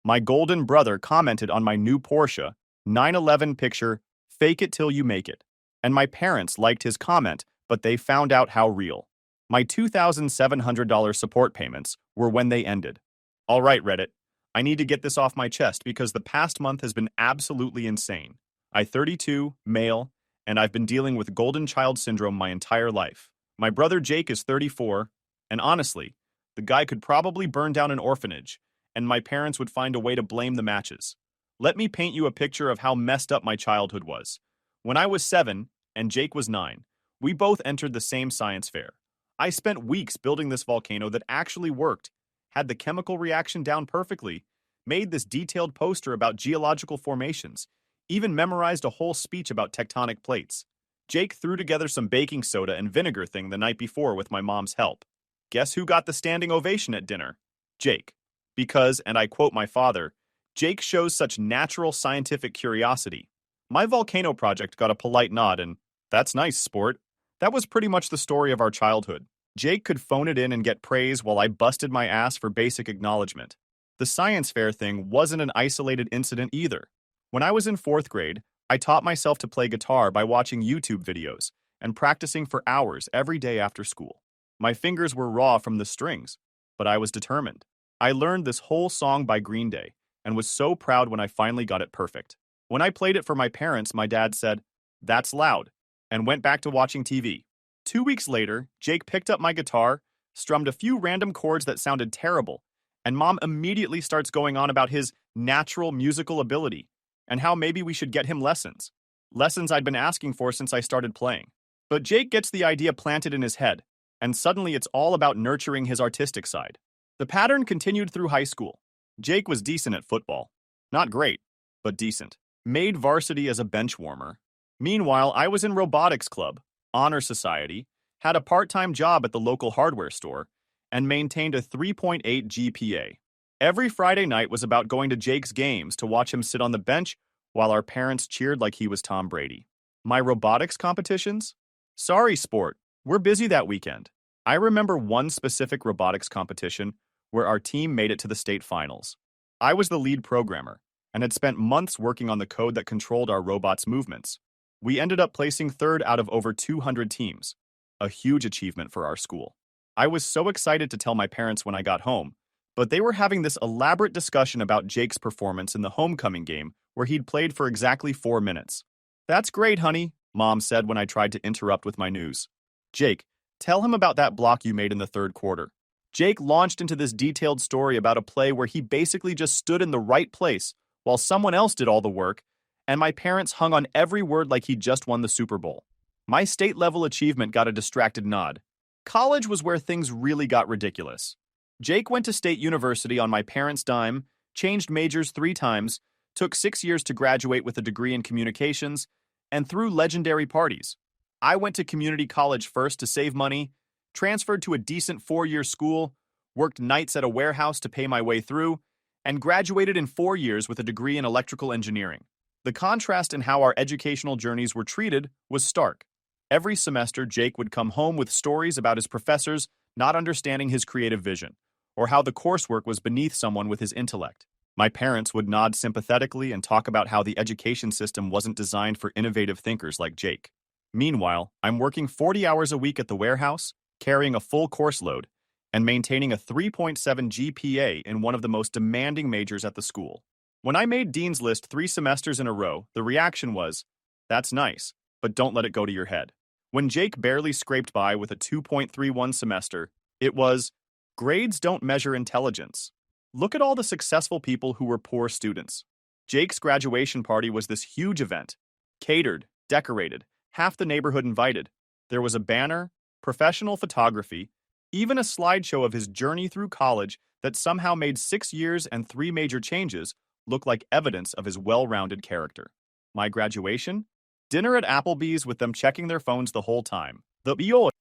My golden brother commented on my new Porsche 911 picture, fake it till you make it. And my parents liked his comment, but they found out how real. My $2,700 support payments were when they ended. All right, Reddit. I need to get this off my chest because the past month has been absolutely insane. I'm 32, male, and I've been dealing with golden child syndrome my entire life. My brother Jake is 34, and honestly, the guy could probably burn down an orphanage, and my parents would find a way to blame the matches. Let me paint you a picture of how messed up my childhood was. When I was 7 and Jake was 9, we both entered the same science fair. I spent weeks building this volcano that actually worked, had the chemical reaction down perfectly, made this detailed poster about geological formations, even memorized a whole speech about tectonic plates. Jake threw together some baking soda and vinegar thing the night before with my mom's help. Guess who got the standing ovation at dinner? Jake. Because, and I quote my father, Jake shows such natural scientific curiosity. My volcano project got a polite nod and, that's nice, sport. That was pretty much the story of our childhood. Jake could phone it in and get praise while I busted my ass for basic acknowledgement. The science fair thing wasn't an isolated incident either. When I was in 4th grade, I taught myself to play guitar by watching YouTube videos and practicing for hours every day after school. My fingers were raw from the strings, but I was determined. I learned this whole song by Green Day and was so proud when I finally got it perfect. When I played it for my parents, my dad said, "That's loud," and went back to watching TV. 2 weeks later, Jake picked up my guitar, strummed a few random chords that sounded terrible, and Mom immediately starts going on about his natural musical ability and how maybe we should get him lessons. Lessons I'd been asking for since I started playing. But Jake gets the idea planted in his head, and suddenly it's all about nurturing his artistic side. The pattern continued through high school. Jake was decent at football. Not great, but decent. Made varsity as a bench warmer. Meanwhile, I was in robotics club, honor society, had a part-time job at the local hardware store, and maintained a 3.8 GPA. Every Friday night was about going to Jake's games to watch him sit on the bench while our parents cheered like he was Tom Brady. My robotics competitions? Sorry, sport. We're busy that weekend. I remember one specific robotics competition where our team made it to the state finals. I was the lead programmer and had spent months working on the code that controlled our robots' movements. We ended up placing 3rd out of over 200 teams, a huge achievement for our school. I was so excited to tell my parents when I got home, but they were having this elaborate discussion about Jake's performance in the homecoming game where he'd played for exactly 4 minutes. "That's great, honey," Mom said when I tried to interrupt with my news. "Jake, tell him about that block you made in the 3rd quarter." Jake launched into this detailed story about a play where he basically just stood in the right place while someone else did all the work, and my parents hung on every word like he'd just won the Super Bowl. My state-level achievement got a distracted nod. College was where things really got ridiculous. Jake went to State University on my parents' dime, changed majors 3 times, took 6 years to graduate with a degree in communications, and threw legendary parties. I went to community college first to save money, transferred to a decent 4-year school, worked nights at a warehouse to pay my way through, and graduated in 4 years with a degree in electrical engineering. The contrast in how our educational journeys were treated was stark. Every semester, Jake would come home with stories about his professors not understanding his creative vision, or how the coursework was beneath someone with his intellect. My parents would nod sympathetically and talk about how the education system wasn't designed for innovative thinkers like Jake. Meanwhile, I'm working 40 hours a week at the warehouse, carrying a full course load, and maintaining a 3.7 GPA in one of the most demanding majors at the school. When I made Dean's List 3 semesters in a row, the reaction was, "That's nice, but don't let it go to your head." When Jake barely scraped by with a 2.31 semester, it was, "Grades don't measure intelligence. Look at all the successful people who were poor students." Jake's graduation party was this huge event. Catered, decorated, half the neighborhood invited. There was a banner, professional photography, even a slideshow of his journey through college that somehow made 6 years and 3 major changes look like evidence of his well-rounded character. My graduation? Dinner at Applebee's with them checking their phones the whole time.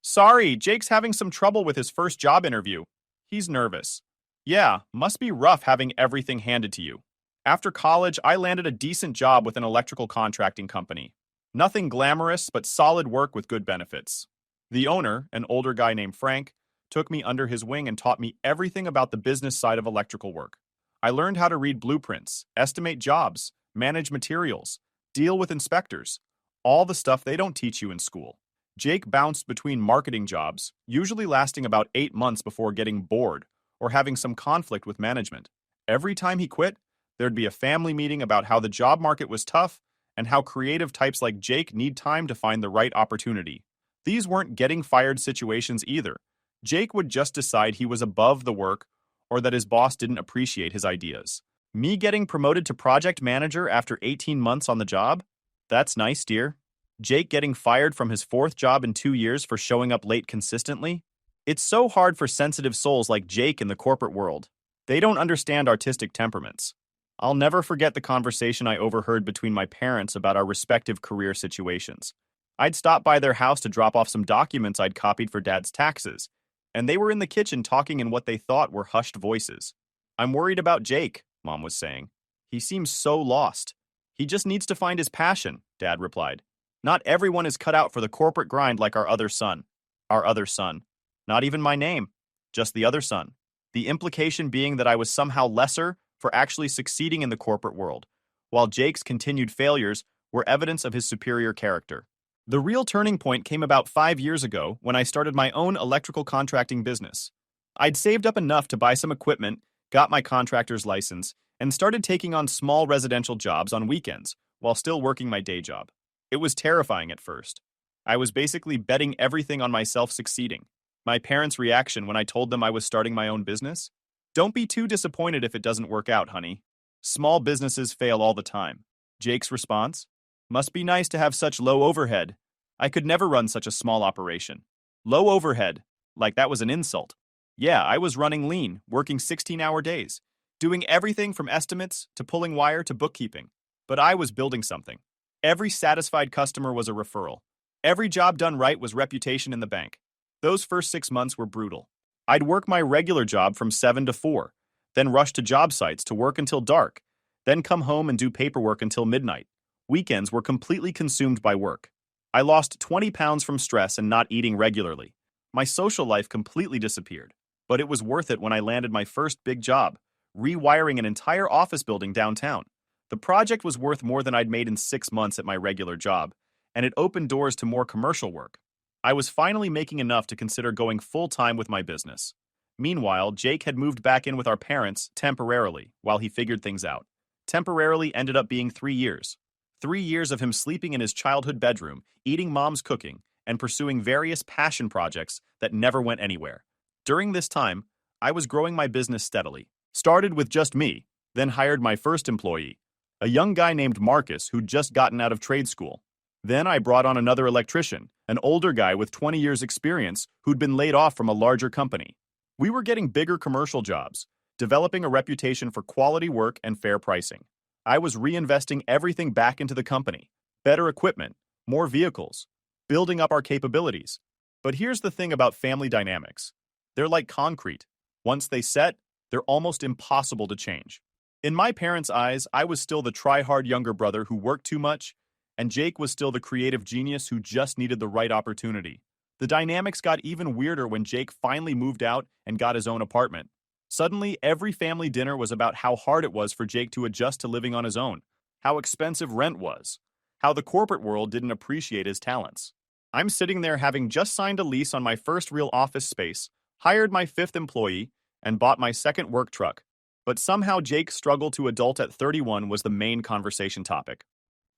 Sorry, Jake's having some trouble with his first job interview. He's nervous. Yeah, must be rough having everything handed to you. After college, I landed a decent job with an electrical contracting company. Nothing glamorous, but solid work with good benefits. The owner, an older guy named Frank, took me under his wing and taught me everything about the business side of electrical work. I learned how to read blueprints, estimate jobs, manage materials, deal with inspectors, all the stuff they don't teach you in school. Jake bounced between marketing jobs, usually lasting about 8 months before getting bored or having some conflict with management. Every time he quit, there'd be a family meeting about how the job market was tough and how creative types like Jake need time to find the right opportunity. These weren't getting fired situations either. Jake would just decide he was above the work or that his boss didn't appreciate his ideas. Me getting promoted to project manager after 18 months on the job? That's nice, dear. Jake getting fired from his fourth job in 2 years for showing up late consistently? It's so hard for sensitive souls like Jake in the corporate world. They don't understand artistic temperaments. I'll never forget the conversation I overheard between my parents about our respective career situations. I'd stopped by their house to drop off some documents I'd copied for Dad's taxes, and they were in the kitchen talking in what they thought were hushed voices. I'm worried about Jake, Mom was saying. He seems so lost. He just needs to find his passion, Dad replied. Not everyone is cut out for the corporate grind like our other son. Our other son. Not even my name. Just the other son. The implication being that I was somehow lesser for actually succeeding in the corporate world, while Jake's continued failures were evidence of his superior character. The real turning point came about 5 years ago when I started my own electrical contracting business. I'd saved up enough to buy some equipment, got my contractor's license, and started taking on small residential jobs on weekends while still working my day job. It was terrifying at first. I was basically betting everything on myself succeeding. My parents' reaction when I told them I was starting my own business? Don't be too disappointed if it doesn't work out, honey. Small businesses fail all the time. Jake's response? Must be nice to have such low overhead. I could never run such a small operation. Low overhead. Like that was an insult. Yeah, I was running lean, working 16-hour days, doing everything from estimates to pulling wire to bookkeeping. But I was building something. Every satisfied customer was a referral. Every job done right was reputation in the bank. Those first 6 months were brutal. I'd work my regular job from 7 to 4, then rush to job sites to work until dark, then come home and do paperwork until midnight. Weekends were completely consumed by work. I lost 20 pounds from stress and not eating regularly. My social life completely disappeared. But it was worth it when I landed my first big job, rewiring an entire office building downtown. The project was worth more than I'd made in 6 months at my regular job, and it opened doors to more commercial work. I was finally making enough to consider going full-time with my business. Meanwhile, Jake had moved back in with our parents temporarily while he figured things out. Temporarily ended up being 3 years. 3 years of him sleeping in his childhood bedroom, eating Mom's cooking, and pursuing various passion projects that never went anywhere. During this time, I was growing my business steadily. Started with just me, then hired my first employee, a young guy named Marcus who'd just gotten out of trade school. Then I brought on another electrician, an older guy with 20 years experience who'd been laid off from a larger company. We were getting bigger commercial jobs, developing a reputation for quality work and fair pricing. I was reinvesting everything back into the company, better equipment, more vehicles, building up our capabilities. But here's the thing about family dynamics. They're like concrete. Once they set, they're almost impossible to change. In my parents' eyes, I was still the try-hard younger brother who worked too much, and Jake was still the creative genius who just needed the right opportunity. The dynamics got even weirder when Jake finally moved out and got his own apartment. Suddenly, every family dinner was about how hard it was for Jake to adjust to living on his own, how expensive rent was, how the corporate world didn't appreciate his talents. I'm sitting there having just signed a lease on my first real office space, hired my 5th employee, and bought my second work truck. But somehow Jake's struggle to adult at 31 was the main conversation topic.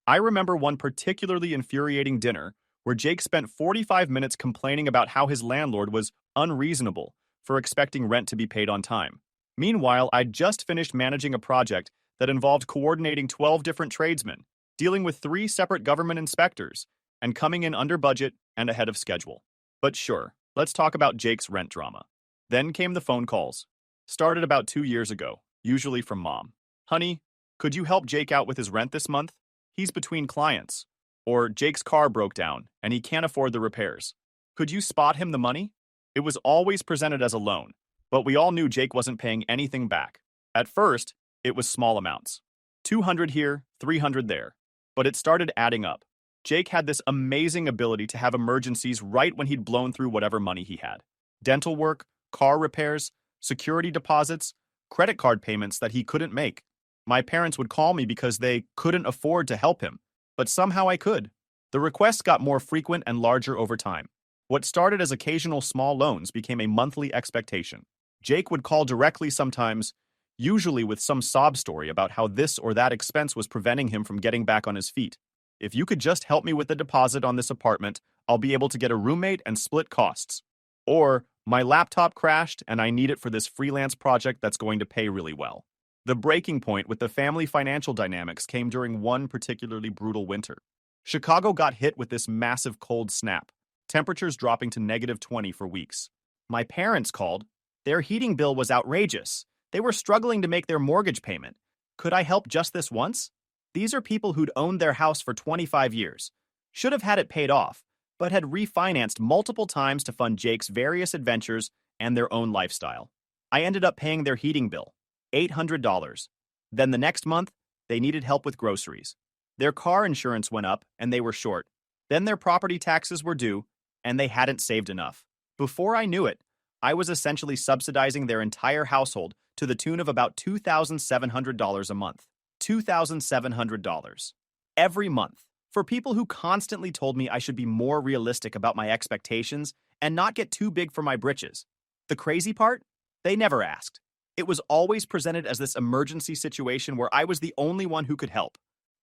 I remember one particularly infuriating dinner where Jake spent 45 minutes complaining about how his landlord was unreasonable for expecting rent to be paid on time. Meanwhile, I'd just finished managing a project that involved coordinating 12 different tradesmen, dealing with 3 separate government inspectors, and coming in under budget and ahead of schedule. But sure, let's talk about Jake's rent drama. Then came the phone calls. Started about 2 years ago, usually from Mom. Honey, could you help Jake out with his rent this month? He's between clients. Or Jake's car broke down and he can't afford the repairs. Could you spot him the money? It was always presented as a loan, but we all knew Jake wasn't paying anything back. At first, it was small amounts. 200 here, 300 there. But it started adding up. Jake had this amazing ability to have emergencies right when he'd blown through whatever money he had. Dental work, car repairs, security deposits, credit card payments that he couldn't make. My parents would call me because they couldn't afford to help him, but somehow I could. The requests got more frequent and larger over time. What started as occasional small loans became a monthly expectation. Jake would call directly sometimes, usually with some sob story about how this or that expense was preventing him from getting back on his feet. If you could just help me with the deposit on this apartment, I'll be able to get a roommate and split costs. Or, my laptop crashed and I need it for this freelance project that's going to pay really well. The breaking point with the family financial dynamics came during one particularly brutal winter. Chicago got hit with this massive cold snap, temperatures dropping to -20 for weeks. My parents called. Their heating bill was outrageous. They were struggling to make their mortgage payment. Could I help just this once? These are people who'd owned their house for 25 years, should have had it paid off, but had refinanced multiple times to fund Jake's various adventures and their own lifestyle. I ended up paying their heating bill, $800. Then the next month, they needed help with groceries. Their car insurance went up and they were short. Then their property taxes were due and they hadn't saved enough. Before I knew it, I was essentially subsidizing their entire household to the tune of about $2,700 a month. $2,700. Every month. For people who constantly told me I should be more realistic about my expectations and not get too big for my britches. The crazy part? They never asked. It was always presented as this emergency situation where I was the only one who could help.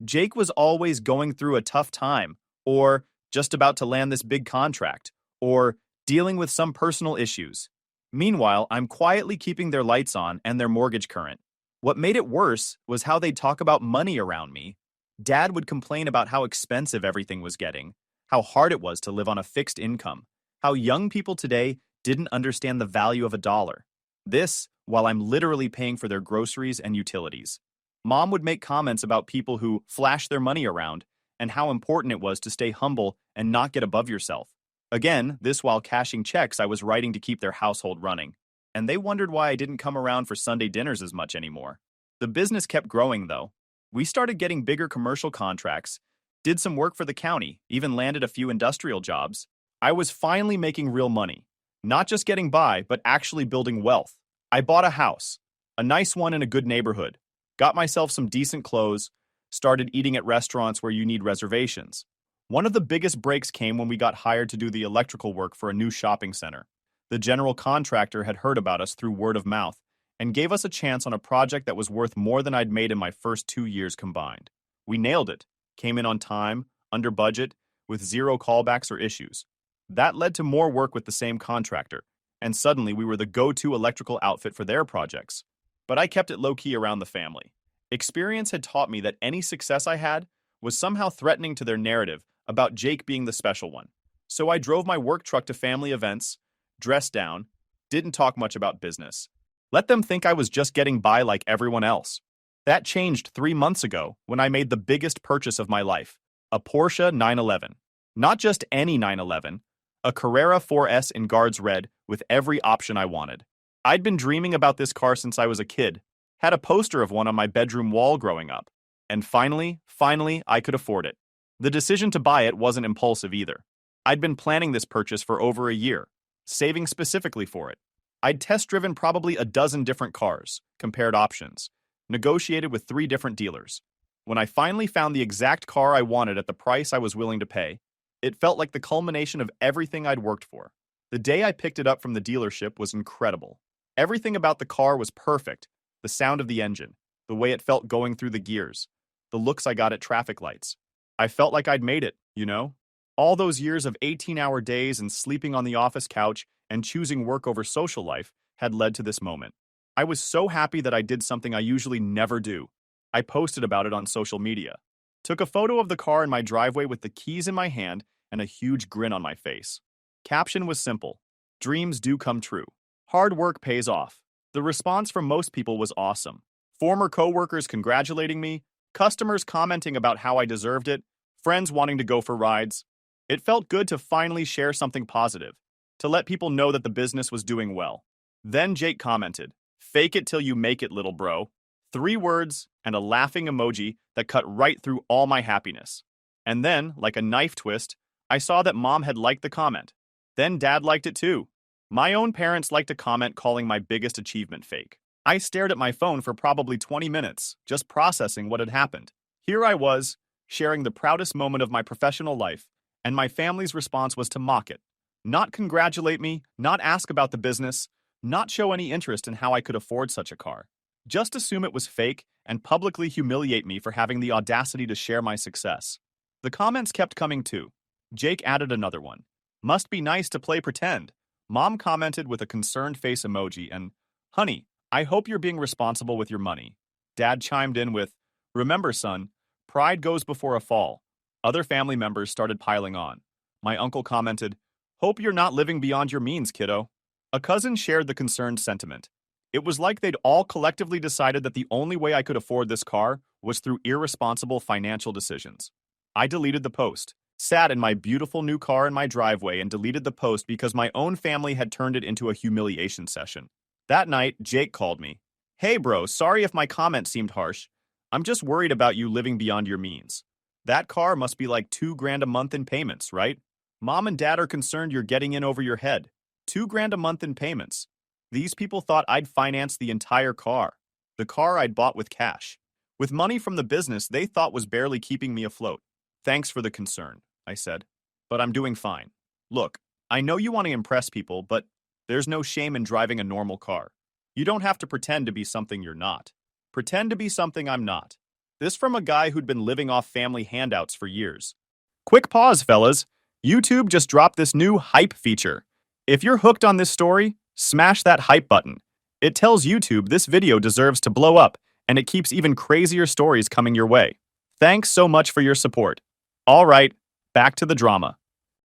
Jake was always going through a tough time, or just about to land this big contract, or dealing with some personal issues. Meanwhile, I'm quietly keeping their lights on and their mortgage current. What made it worse was how they'd talk about money around me. Dad would complain about how expensive everything was getting, how hard it was to live on a fixed income, how young people today didn't understand the value of a dollar. This, while I'm literally paying for their groceries and utilities. Mom would make comments about people who flash their money around and how important it was to stay humble and not get above yourself. Again, this while cashing checks I was writing to keep their household running. And they wondered why I didn't come around for Sunday dinners as much anymore. The business kept growing, though. We started getting bigger commercial contracts, did some work for the county, even landed a few industrial jobs. I was finally making real money. Not just getting by, but actually building wealth. I bought a house, a nice one in a good neighborhood, got myself some decent clothes, started eating at restaurants where you need reservations. One of the biggest breaks came when we got hired to do the electrical work for a new shopping center. The general contractor had heard about us through word of mouth and gave us a chance on a project that was worth more than I'd made in my first 2 years combined. We nailed it, came in on time, under budget, with zero callbacks or issues. That led to more work with the same contractor, and suddenly we were the go-to electrical outfit for their projects. But I kept it low-key around the family. Experience had taught me that any success I had was somehow threatening to their narrative about Jake being the special one. So I drove my work truck to family events, dressed down, didn't talk much about business. Let them think I was just getting by like everyone else. That changed 3 months ago when I made the biggest purchase of my life, a Porsche 911. Not just any 911, a Carrera 4S in Guards Red with every option I wanted. I'd been dreaming about this car since I was a kid, had a poster of one on my bedroom wall growing up, and finally, I could afford it. The decision to buy it wasn't impulsive either. I'd been planning this purchase for over a year, saving specifically for it. I'd test-driven probably a dozen different cars, compared options, negotiated with 3 different dealers. When I finally found the exact car I wanted at the price I was willing to pay, it felt like the culmination of everything I'd worked for. The day I picked it up from the dealership was incredible. Everything about the car was perfect. The sound of the engine, the way it felt going through the gears, the looks I got at traffic lights. I felt like I'd made it, you know? All those years of 18-hour days and sleeping on the office couch and choosing work over social life had led to this moment. I was so happy that I did something I usually never do. I posted about it on social media. Took a photo of the car in my driveway with the keys in my hand and a huge grin on my face. Caption was simple. Dreams do come true. Hard work pays off. The response from most people was awesome. Former coworkers congratulating me, customers commenting about how I deserved it, friends wanting to go for rides. It felt good to finally share something positive, to let people know that the business was doing well. Then Jake commented, "Fake it till you make it, little bro." 3 words and a laughing emoji that cut right through all my happiness. And then, like a knife twist, I saw that Mom had liked the comment. Then Dad liked it too. My own parents liked a comment calling my biggest achievement fake. I stared at my phone for probably 20 minutes, just processing what had happened. Here I was, sharing the proudest moment of my professional life, and my family's response was to mock it. Not congratulate me, not ask about the business, not show any interest in how I could afford such a car. Just assume it was fake and publicly humiliate me for having the audacity to share my success. The comments kept coming too. Jake added another one. Must be nice to play pretend. Mom commented with a concerned face emoji and, honey, I hope you're being responsible with your money. Dad chimed in with, remember son, pride goes before a fall. Other family members started piling on. My uncle commented, hope you're not living beyond your means, kiddo. A cousin shared the concerned sentiment. It was like they'd all collectively decided that the only way I could afford this car was through irresponsible financial decisions. I deleted the post, sat in my beautiful new car in my driveway and deleted the post because my own family had turned it into a humiliation session. That night, Jake called me. Hey bro, sorry if my comment seemed harsh. I'm just worried about you living beyond your means. That car must be like $2,000 a month in payments, right? Mom and dad are concerned you're getting in over your head. $2,000 a month in payments. These people thought I'd finance the entire car. The car I'd bought with cash. With money from the business they thought was barely keeping me afloat. Thanks for the concern, I said. But I'm doing fine. Look, I know you want to impress people, but there's no shame in driving a normal car. You don't have to pretend to be something you're not. Pretend to be something I'm not. This from a guy who'd been living off family handouts for years. Quick pause, fellas. YouTube just dropped this new hype feature. If you're hooked on this story, smash that hype button. It tells YouTube this video deserves to blow up, and it keeps even crazier stories coming your way. Thanks so much for your support. All right, back to the drama.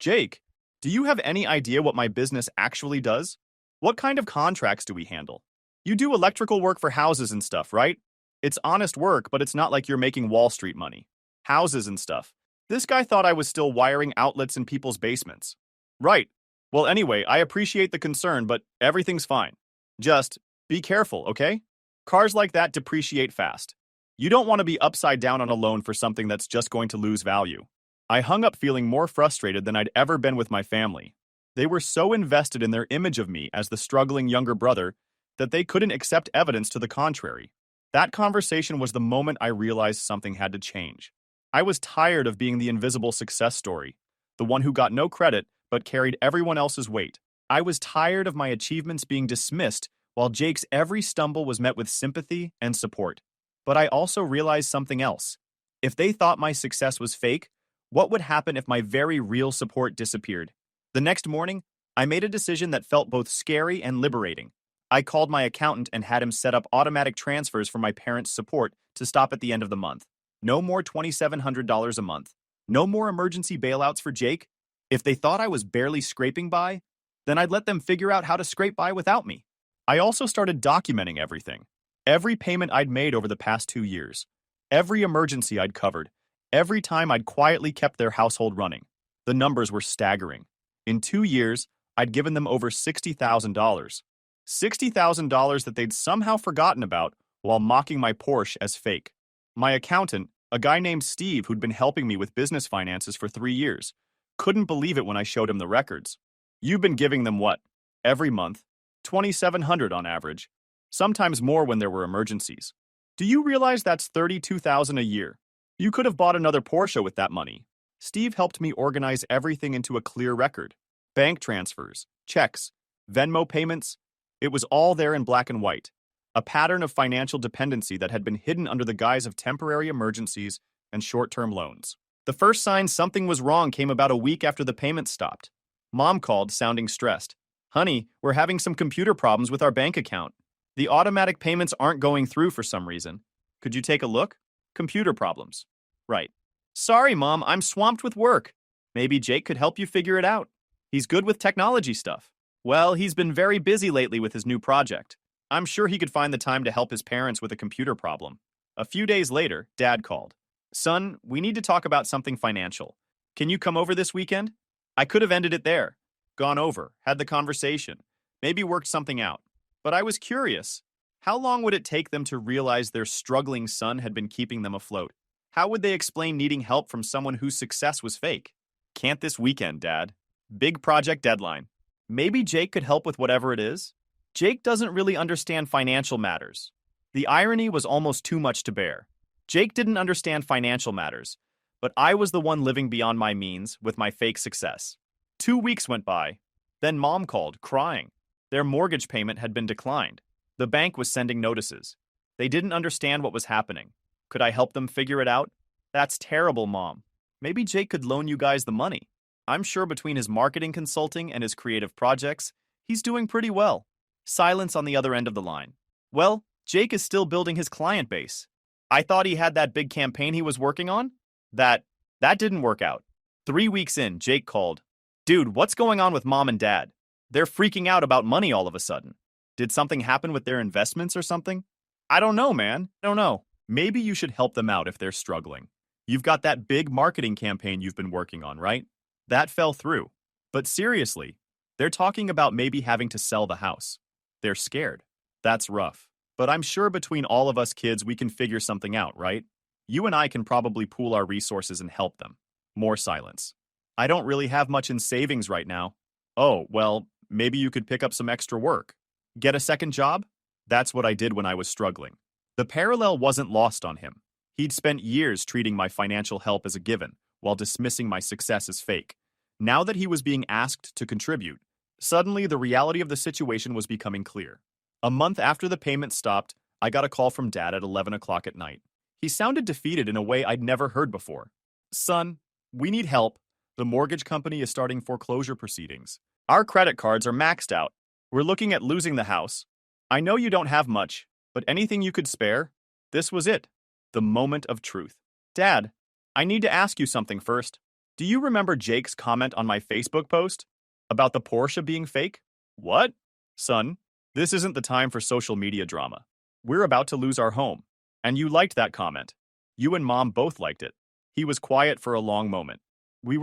Jake, do you have any idea what my business actually does? What kind of contracts do we handle? You do electrical work for houses and stuff, right? It's honest work, but it's not like you're making Wall Street money. Houses and stuff. This guy thought I was still wiring outlets in people's basements. Right. Well, anyway, I appreciate the concern, but everything's fine. Just be careful, okay? Cars like that depreciate fast. You don't want to be upside down on a loan for something that's just going to lose value. I hung up feeling more frustrated than I'd ever been with my family. They were so invested in their image of me as the struggling younger brother that they couldn't accept evidence to the contrary. That conversation was the moment I realized something had to change. I was tired of being the invisible success story, the one who got no credit but carried everyone else's weight. I was tired of my achievements being dismissed while Jake's every stumble was met with sympathy and support. But I also realized something else. If they thought my success was fake, what would happen if my very real support disappeared? The next morning, I made a decision that felt both scary and liberating. I called my accountant and had him set up automatic transfers for my parents' support to stop at the end of the month. No more $2,700 a month. No more emergency bailouts for Jake. If they thought I was barely scraping by, then I'd let them figure out how to scrape by without me. I also started documenting everything. Every payment I'd made over the past 2 years. Every emergency I'd covered. Every time I'd quietly kept their household running. The numbers were staggering. In 2 years, I'd given them over $60,000. $60,000 that they'd somehow forgotten about while mocking my Porsche as fake. My accountant, a guy named Steve who'd been helping me with business finances for 3 years, couldn't believe it when I showed him the records. You've been giving them what? Every month? $2,700 on average. Sometimes more when there were emergencies. Do you realize that's $32,000 a year? You could have bought another Porsche with that money. Steve helped me organize everything into a clear record. Bank transfers, checks, Venmo payments. It was all there in black and white. A pattern of financial dependency that had been hidden under the guise of temporary emergencies and short-term loans. The first sign something was wrong came about a week after the payments stopped. Mom called, sounding stressed. Honey, we're having some computer problems with our bank account. The automatic payments aren't going through for some reason. Could you take a look? Computer problems. Right. Sorry, Mom, I'm swamped with work. Maybe Jake could help you figure it out. He's good with technology stuff. Well, he's been very busy lately with his new project. I'm sure he could find the time to help his parents with a computer problem. A few days later, Dad called. Son, we need to talk about something financial. Can you come over this weekend? I could have ended it there. Gone over, had the conversation, maybe worked something out. But I was curious. How long would it take them to realize their struggling son had been keeping them afloat? How would they explain needing help from someone whose success was fake? Can't this weekend, Dad. Big project deadline. Maybe Jake could help with whatever it is? Jake doesn't really understand financial matters. The irony was almost too much to bear. Jake didn't understand financial matters, but I was the one living beyond my means with my fake success. 2 weeks went by. Then mom called, crying. Their mortgage payment had been declined. The bank was sending notices. They didn't understand what was happening. Could I help them figure it out? That's terrible, Mom. Maybe Jake could loan you guys the money. I'm sure between his marketing consulting and his creative projects, he's doing pretty well. Silence on the other end of the line. Well, Jake is still building his client base. I thought he had that big campaign he was working on. That didn't work out. 3 weeks in, Jake called. Dude, what's going on with Mom and Dad? They're freaking out about money all of a sudden. Did something happen with their investments or something? I don't know, man. I don't know. Maybe you should help them out if they're struggling. You've got that big marketing campaign you've been working on, right? That fell through. But seriously, they're talking about maybe having to sell the house. They're scared. That's rough. But I'm sure between all of us kids we can figure something out, right? You and I can probably pool our resources and help them. More silence. I don't really have much in savings right now. Oh, well, maybe you could pick up some extra work. Get a second job? That's what I did when I was struggling. The parallel wasn't lost on him. He'd spent years treating my financial help as a given, while dismissing my success as fake. Now that he was being asked to contribute, suddenly the reality of the situation was becoming clear. A month after the payment stopped, I got a call from Dad at 11 o'clock at night. He sounded defeated in a way I'd never heard before. Son, we need help. The mortgage company is starting foreclosure proceedings. Our credit cards are maxed out. We're looking at losing the house. I know you don't have much, but anything you could spare? This was it. The moment of truth. Dad, I need to ask you something first. Do you remember Jake's comment on my Facebook post about the Porsche being fake? What? Son, this isn't the time for social media drama. We're about to lose our home. And you liked that comment. You and Mom both liked it. He was quiet for a long moment. We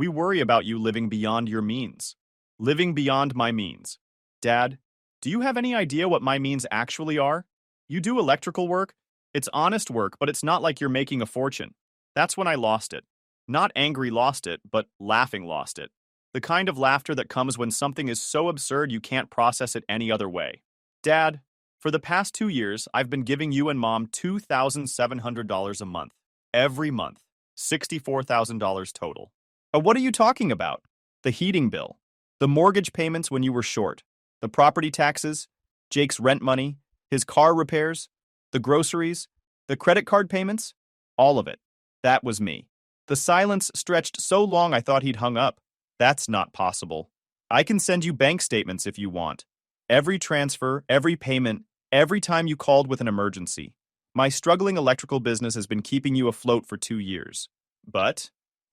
worry about you living beyond your means. Living beyond my means. Dad, do you have any idea what my means actually are? You do electrical work? It's honest work, but it's not like you're making a fortune. That's when I lost it. Not angry lost it, but laughing lost it. The kind of laughter that comes when something is so absurd you can't process it any other way. Dad, for the past 2 years, I've been giving you and Mom $2,700 a month. Every month. $64,000 total. What are you talking about? The heating bill. The mortgage payments when you were short. The property taxes. Jake's rent money. His car repairs. The groceries. The credit card payments. All of it. That was me. The silence stretched so long I thought he'd hung up. That's not possible. I can send you bank statements if you want. Every transfer, every payment, every time you called with an emergency. My struggling electrical business has been keeping you afloat for 2 years. But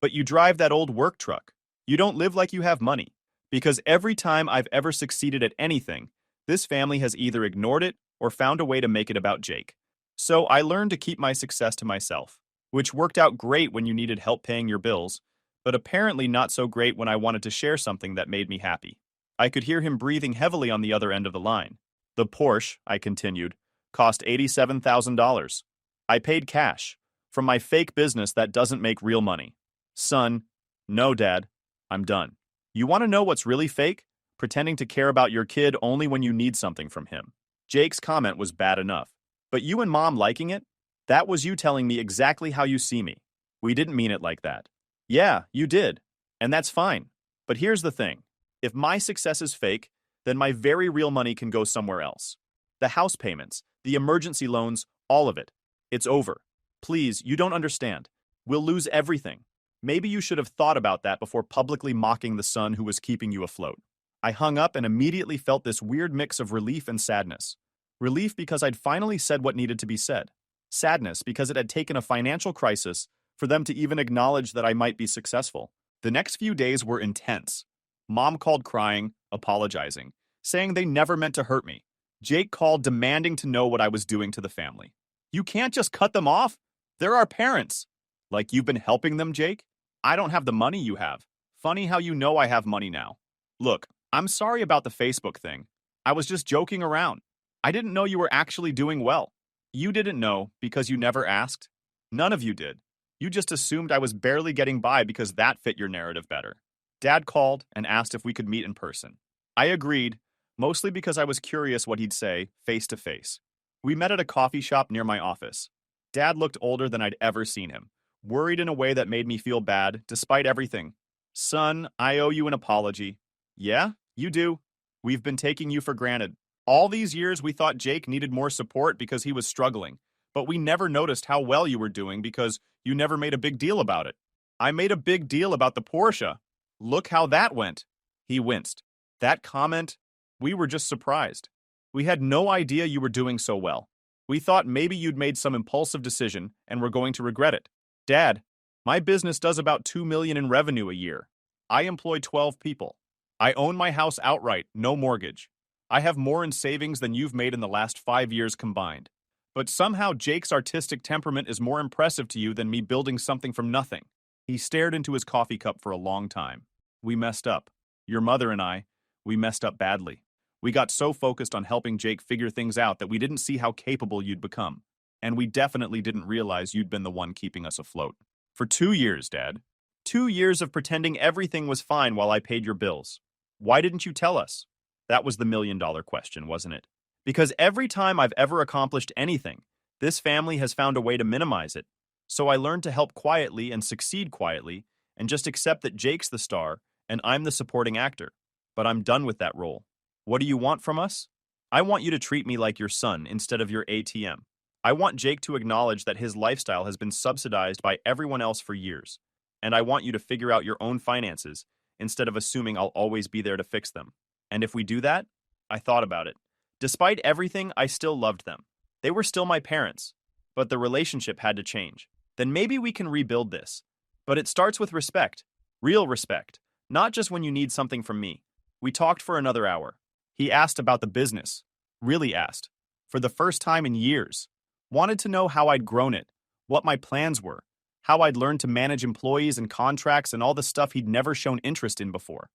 you drive that old work truck. You don't live like you have money. Because every time I've ever succeeded at anything, this family has either ignored it or found a way to make it about Jake. So I learned to keep my success to myself, which worked out great when you needed help paying your bills, but apparently not so great when I wanted to share something that made me happy. I could hear him breathing heavily on the other end of the line. The Porsche, I continued, cost $87,000. I paid cash, from my fake business that doesn't make real money. Son, no, Dad, I'm done. You want to know what's really fake? Pretending to care about your kid only when you need something from him. Jake's comment was bad enough. But you and Mom liking it? That was you telling me exactly how you see me. We didn't mean it like that. Yeah, you did. And that's fine. But here's the thing. If my success is fake, then my very real money can go somewhere else. The house payments, the emergency loans, all of it. It's over. Please, you don't understand. We'll lose everything. Maybe you should have thought about that before publicly mocking the son who was keeping you afloat. I hung up and immediately felt this weird mix of relief and sadness. Relief because I'd finally said what needed to be said. Sadness because it had taken a financial crisis for them to even acknowledge that I might be successful. The next few days were intense. Mom called crying, apologizing, saying they never meant to hurt me. Jake called demanding to know what I was doing to the family. You can't just cut them off. They're our parents. Like you've been helping them, Jake? I don't have the money you have. Funny how you know I have money now. Look, I'm sorry about the Facebook thing. I was just joking around. I didn't know you were actually doing well. You didn't know because you never asked. None of you did. You just assumed I was barely getting by because that fit your narrative better. Dad called and asked if we could meet in person. I agreed, mostly because I was curious what he'd say face to face. We met at a coffee shop near my office. Dad looked older than I'd ever seen him, worried in a way that made me feel bad, despite everything. Son, I owe you an apology. Yeah, you do. We've been taking you for granted. All these years we thought Jake needed more support because he was struggling, but we never noticed how well you were doing because you never made a big deal about it. I made a big deal about the Porsche. Look how that went. He winced. That comment, we were just surprised. We had no idea you were doing so well. We thought maybe you'd made some impulsive decision and were going to regret it. Dad, my business does about $2 million in revenue a year. I employ 12 people. I own my house outright, no mortgage. I have more in savings than you've made in the last 5 years combined. But somehow Jake's artistic temperament is more impressive to you than me building something from nothing. He stared into his coffee cup for a long time. We messed up. Your mother and I, we messed up badly. We got so focused on helping Jake figure things out that we didn't see how capable you'd become. And we definitely didn't realize you'd been the one keeping us afloat. For 2 years, Dad. 2 years of pretending everything was fine while I paid your bills. Why didn't you tell us? That was the million-dollar question, wasn't it? Because every time I've ever accomplished anything, this family has found a way to minimize it. So I learned to help quietly and succeed quietly and just accept that Jake's the star and I'm the supporting actor. But I'm done with that role. What do you want from us? I want you to treat me like your son instead of your ATM. I want Jake to acknowledge that his lifestyle has been subsidized by everyone else for years. And I want you to figure out your own finances instead of assuming I'll always be there to fix them. And if we do that, I thought about it. Despite everything, I still loved them. They were still my parents. But the relationship had to change. Then maybe we can rebuild this. But it starts with respect. Real respect. Not just when you need something from me. We talked for another hour. He asked about the business. Really asked. For the first time in years. Wanted to know how I'd grown it. What my plans were. How I'd learned to manage employees and contracts and all the stuff he'd never shown interest in before.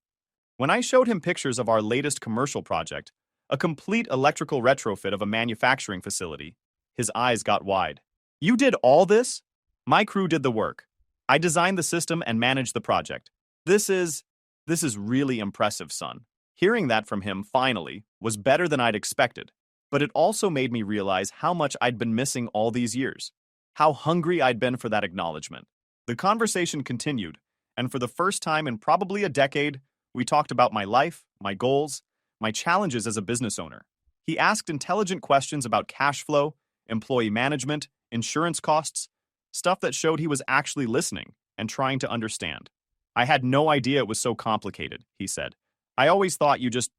When I showed him pictures of our latest commercial project, a complete electrical retrofit of a manufacturing facility, his eyes got wide. You did all this? My crew did the work. I designed the system and managed the project. This is really impressive, son. Hearing that from him, finally, was better than I'd expected. But it also made me realize how much I'd been missing all these years. How hungry I'd been for that acknowledgement. The conversation continued, and for the first time in probably a decade, we talked about my life, my goals, my challenges as a business owner. He asked intelligent questions about cash flow, employee management, insurance costs, stuff that showed he was actually listening and trying to understand. I had no idea it was so complicated, he said. I always thought you just,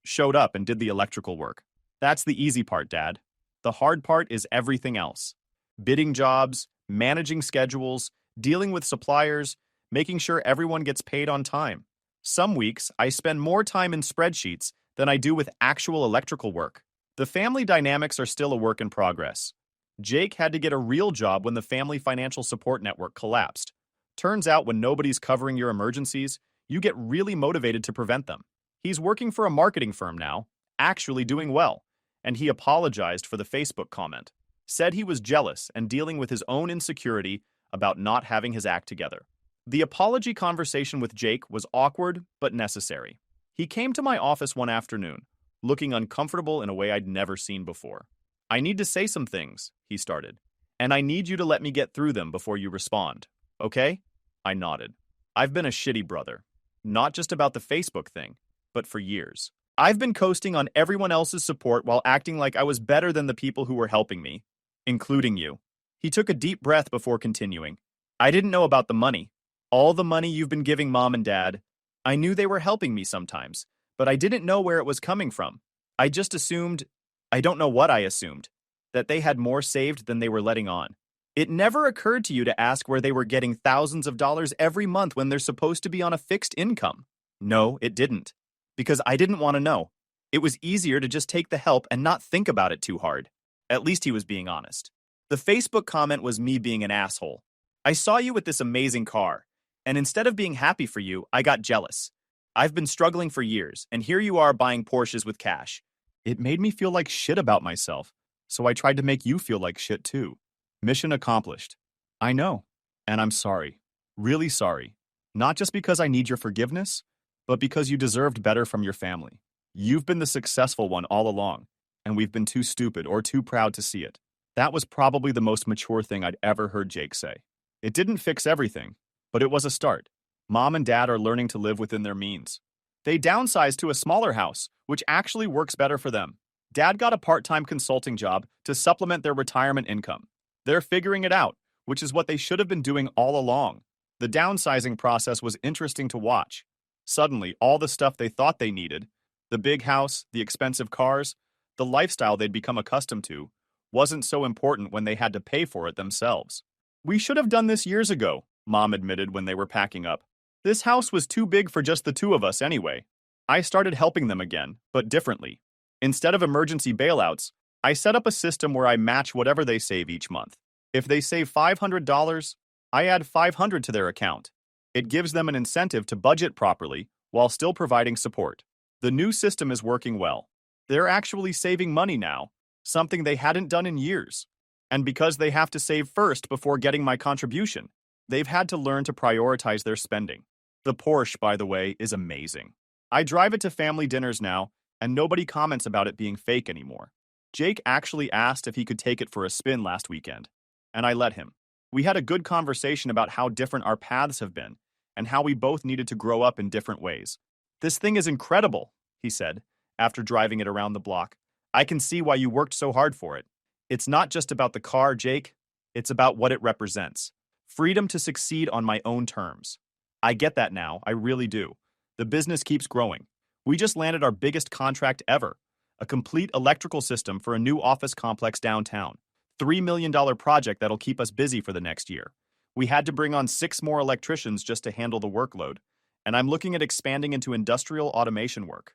showed up and did the electrical work. That's the easy part, Dad. The hard part is everything else. Bidding jobs, managing schedules, dealing with suppliers, making sure everyone gets paid on time. Some weeks, I spend more time in spreadsheets than I do with actual electrical work. The family dynamics are still a work in progress. Jake had to get a real job when the family financial support network collapsed. Turns out when nobody's covering your emergencies, you get really motivated to prevent them. He's working for a marketing firm now, actually doing well, and he apologized for the Facebook comment. Said he was jealous and dealing with his own insecurity about not having his act together. The apology conversation with Jake was awkward but necessary. He came to my office one afternoon, looking uncomfortable in a way I'd never seen before. I need to say some things, he started, and I need you to let me get through them before you respond, okay? I nodded. I've been a shitty brother. Not just about the Facebook thing, but for years. I've been coasting on everyone else's support while acting like I was better than the people who were helping me, including you. He took a deep breath before continuing. I didn't know about the money. All the money you've been giving Mom and Dad. I knew they were helping me sometimes, but I didn't know where it was coming from. I just assumed, I don't know what I assumed, that they had more saved than they were letting on. It never occurred to you to ask where they were getting thousands of dollars every month when they're supposed to be on a fixed income. No, it didn't. Because I didn't want to know. It was easier to just take the help and not think about it too hard. At least he was being honest. The Facebook comment was me being an asshole. I saw you with this amazing car, and instead of being happy for you, I got jealous. I've been struggling for years, and here you are buying Porsches with cash. It made me feel like shit about myself, so I tried to make you feel like shit too. Mission accomplished. I know, and I'm sorry. Really sorry. Not just because I need your forgiveness, but because you deserved better from your family. You've been the successful one all along, and we've been too stupid or too proud to see it. That was probably the most mature thing I'd ever heard Jake say. It didn't fix everything, but it was a start. Mom and Dad are learning to live within their means. They downsized to a smaller house, which actually works better for them. Dad got a part-time consulting job to supplement their retirement income. They're figuring it out, which is what they should have been doing all along. The downsizing process was interesting to watch. Suddenly, all the stuff they thought they needed, the big house, the expensive cars, the lifestyle they'd become accustomed to, wasn't so important when they had to pay for it themselves. We should have done this years ago, Mom admitted when they were packing up. This house was too big for just the two of us anyway. I started helping them again, but differently. Instead of emergency bailouts, I set up a system where I match whatever they save each month. If they save $500, I add $500 to their account. It gives them an incentive to budget properly while still providing support. The new system is working well. They're actually saving money now, something they hadn't done in years. And because they have to save first before getting my contribution, they've had to learn to prioritize their spending. The Porsche, by the way, is amazing. I drive it to family dinners now, and nobody comments about it being fake anymore. Jake actually asked if he could take it for a spin last weekend, and I let him. We had a good conversation about how different our paths have been, and how we both needed to grow up in different ways. This thing is incredible, he said, after driving it around the block. I can see why you worked so hard for it. It's not just about the car, Jake. It's about what it represents. Freedom to succeed on my own terms. I get that now, I really do. The business keeps growing. We just landed our biggest contract ever, a complete electrical system for a new office complex downtown. $3 million project that'll keep us busy for the next year. We had to bring on 6 more electricians just to handle the workload, and I'm looking at expanding into industrial automation work.